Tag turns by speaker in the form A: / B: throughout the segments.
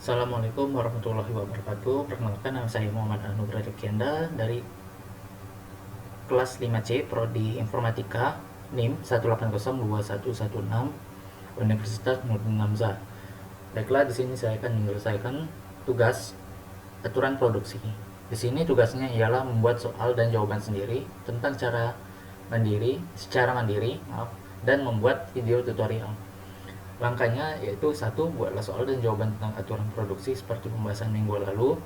A: Assalamualaikum warahmatullahi wabarakatuh. Perkenalkan, nama saya Muhammad Anugrah Kenda dari kelas 5C Prodi Informatika NIM 1802116 Universitas Nurdin Hamzah. Baiklah, di sini saya akan menyelesaikan tugas aturan produksi. Di sini tugasnya ialah membuat soal dan jawaban sendiri tentang secara mandiri, dan membuat video tutorial. Langkahnya yaitu: satu, buatlah soal dan jawaban tentang aturan produksi seperti pembahasan minggu lalu.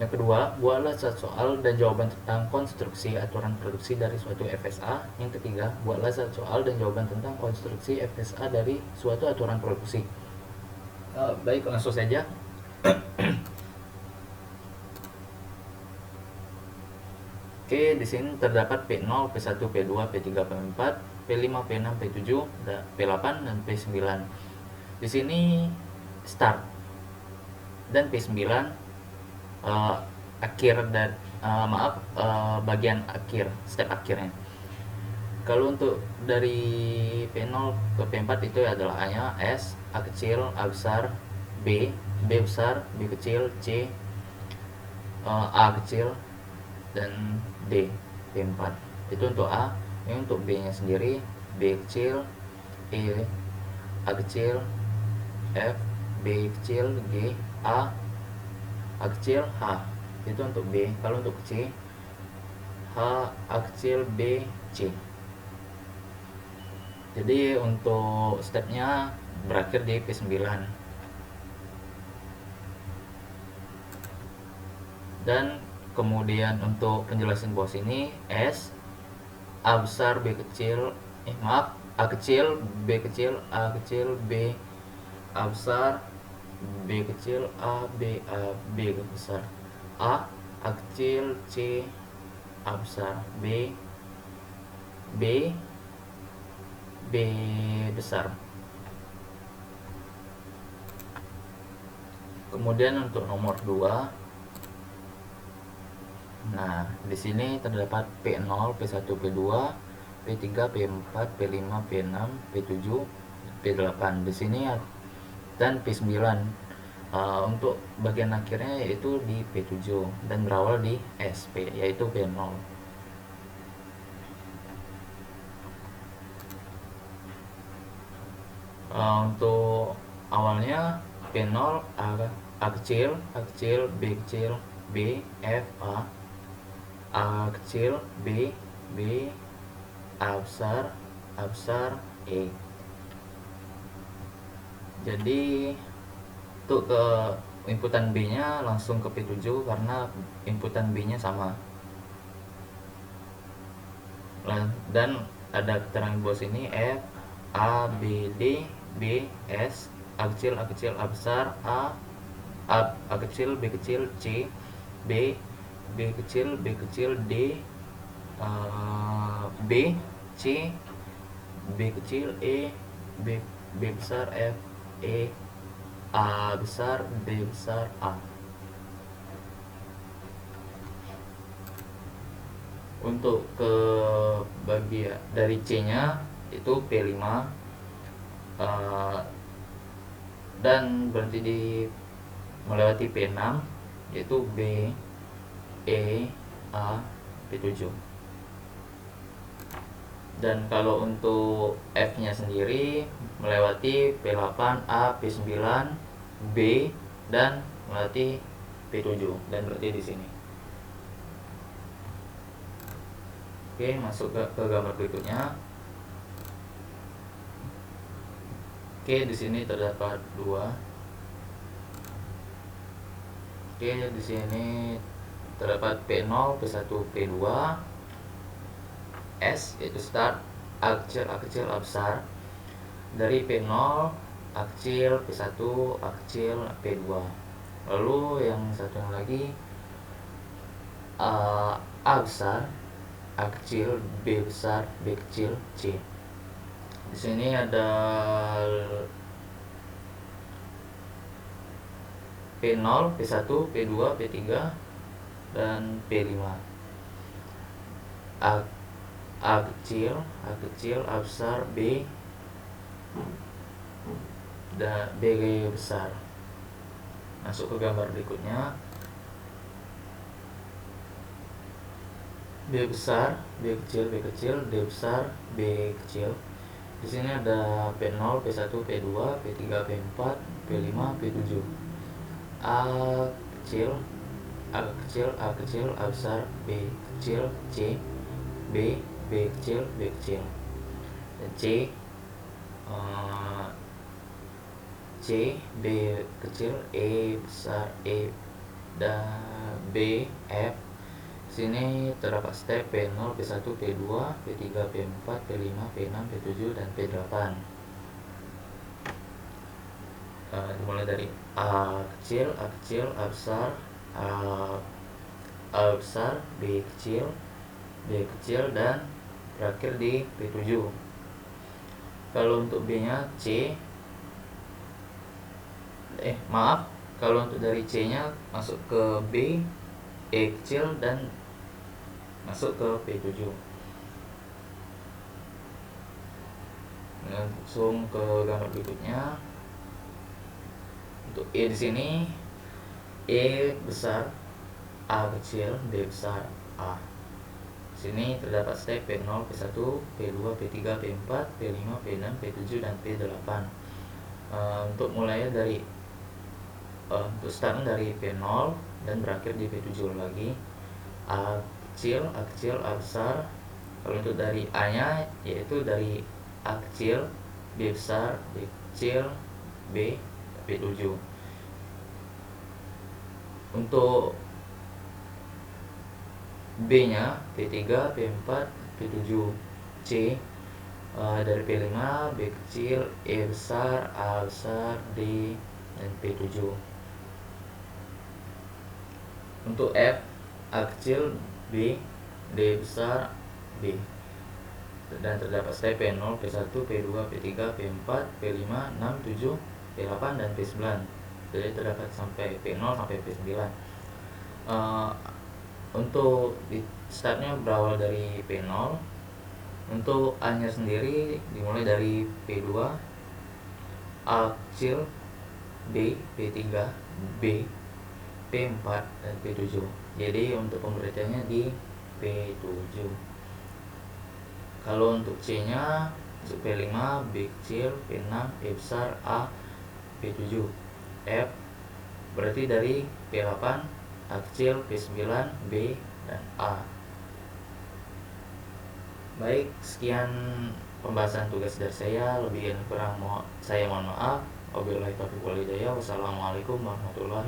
A: Yang kedua, buatlah soal dan jawaban tentang konstruksi aturan produksi dari suatu FSA. Yang ketiga, buatlah soal dan jawaban tentang konstruksi FSA dari suatu aturan produksi. Baik, langsung saja. Oke, di sini terdapat P0, P1, P2, P3, P4, P5, P6, P7, P8, dan P9. Di sini start dan P9 akhir dan bagian akhir, step akhirnya. Kalau untuk dari P0 ke P4 itu adalah A-nya S, A kecil, A besar, B, B besar, B kecil, C, A kecil, dan D. P4 itu untuk A. Ini untuk B nya sendiri: B kecil, E, A kecil, F, B kecil, G, A kecil, H. Itu untuk B. Kalau untuk C, H, A kecil, B, C. Jadi untuk stepnya berakhir di P9. Dan kemudian untuk penjelasan bawah sini, S, A besar, B kecil, A kecil, B kecil, A kecil, B, A besar, B kecil, A, B, A, B besar, A kecil, C, A besar, B, B, B besar. Kemudian untuk nomor 2, nah, di sini terdapat P0, P1, P2, P3, P4, P5, P6, P7, P8 di sini, dan P9. Untuk bagian akhirnya yaitu di P7 dan berawal di SP, yaitu P0. Untuk awalnya P0, A kecil, B kecil, B, F, A kecil, B, A besar, E. Jadi untuk ke inputan B nya langsung ke P7 karena inputan B nya sama. Dan ada keterangan bawah sini: F, A, B, D, B, S, A kecil, A besar, A kecil, B kecil, C, B kecil, D, B, C, B kecil, E, B besar, F, E, A besar, B besar, A. Untuk ke bagian dari C nya itu P5, dan berhenti di melewati P6, yaitu B, E, A, P7. Dan kalau untuk F nya sendiri melewati P8, A, P9, B, dan melewati P7 dan berhenti di sini. Oke, masuk ke gambar berikutnya. Oke, di sini terdapat 2. Oke, di sini terdapat P0, P1, P2, S yaitu start, A kecil, A besar. Dari P0, A kecil, P1, A kecil, P2. Lalu yang satu lagi, A besar, A kecil, B besar, B kecil, C. Di sini ada P0, P1, P2, P3, dan P5. A kecil, A besar, B, dan B besar. Masuk ke gambar berikutnya. B besar, B kecil, B kecil, D besar, B kecil. Di sini ada P0, P1, P2, P3, P4, P5, P7. A kecil, A kecil, A kecil, A besar, B kecil, C, B, B kecil, B kecil. Dan C, C, B kecil, E besar, E, dan B, F. Sini terdapat step P0, P1, P2, P3, P4, P5, P6, P7, dan P8. Dimulai dari A kecil, A kecil, A besar, A besar, B kecil, dan berakhir di P7. Kalau untuk B nya C, kalau untuk dari C nya masuk ke B, E kecil, dan masuk ke P7. Langsung ke gambar berikutnya. Untuk E di sini, E besar, A kecil, D besar, A. Di sini terdapat step P0, P1, P2, P3, P4, P5, P6, P7, dan P8. Untuk mulainya dari untuk start dari P0 dan berakhir di P7 lagi. A kecil, A kecil, A besar. Kalau untuk dari A nya yaitu dari A kecil, B besar, B kecil, B, P7. Untuk B nya P3, P4, P7. C dari P5, B kecil, E besar, A besar, D, dan P7. Untuk F, A kecil, B, D besar, B. Dan terdapat step P0, P1, P2, P3, P4, P5, 6, 7, P8, dan P9. Jadi terdapat sampai P0 sampai P9. Untuk di startnya berawal dari P0. Untuk A nya sendiri dimulai dari P2, A kecil, B, P3, B, P4, dan P7. Jadi untuk pemberitaannya di P7. Kalau untuk C nya masuk P5, B kecil, P6, E besar, A, P7. F berarti dari P8, A kecil, P9, B, dan A. Baik, sekian pembahasan tugas dari saya. Lebih dan kurang saya mohon maaf. Wabillahi taufiq wal hidayah. Wassalamualaikum warahmatullahi wabarakatuh.